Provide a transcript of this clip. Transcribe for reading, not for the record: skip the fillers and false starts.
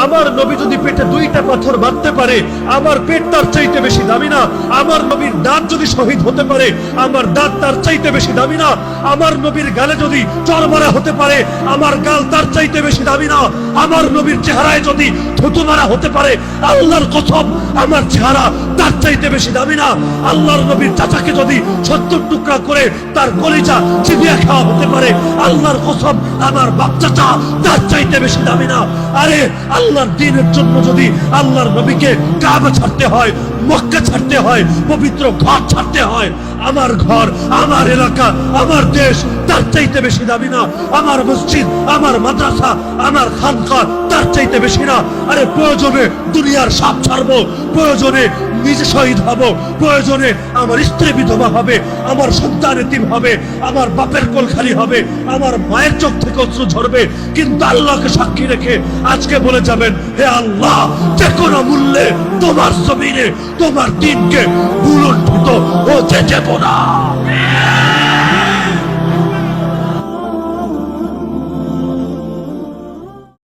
আমার নবী যদি পেটে 2টা পাথর বাঁধতে পারে, আমার পেট তার চাইতে বেশি দামি না? আমার নবীর দাঁত যদি শহীদ হতে পারে, আমার দাঁত তার চাইতে বেশি দামি না? আমার নবীর গালে যদি চড় মারা হতে পারে, আমার গাল তার চাইতে বেশি দামি না? আমার নবীর চেহারায় যদি থুতু মারা হতে পারে, আল্লাহর কসম আমার চেহারা তার চাইতে বেশি দামি না? আল্লাহর নবীর চাচাকে যদি 70 টুকরা করে তার কলিজা চিবিয়ে খাওয়া হতে পারে, আল্লাহর কসম আমার বাপ চাচা তার চাইতে বেশি দামি না? আরে আল্লাহর দ্বীনের জন্য যদি আল্লাহর নবীকে কাবা ছাড়তে হয়, মক্কা ছাড়তে হয়, পবিত্র ঘর ছাড়তে হয়, আমার ঘর, আমার এলাকা, আমার দেশ তার চাইতে বেশি দামি না? আমার মসজিদ, আমার মাদ্রাসা, আমার খানকা তার চাইতে বেশি না? আরে প্রয়োজনে দুনিয়ার সব ছাড়বো, প্রয়োজনে নিজে শহীদ হব, প্রয়োজনে আমার স্ত্রী বিধবা হবে, আমার সন্তান এতিম হবে, আমার বাপের কোল খালি হবে, আমার মায়ের চোখ থেকে অশ্রু ঝরবে, কিন্তু আল্লাহকে সাক্ষী রেখে আজকে বলে যাবেন, হে আল্লাহ, যে কোনো মূল্যে তোমার জমিনে তোমার দিনকে ভুলুণ্ঠিত হতে দেব না।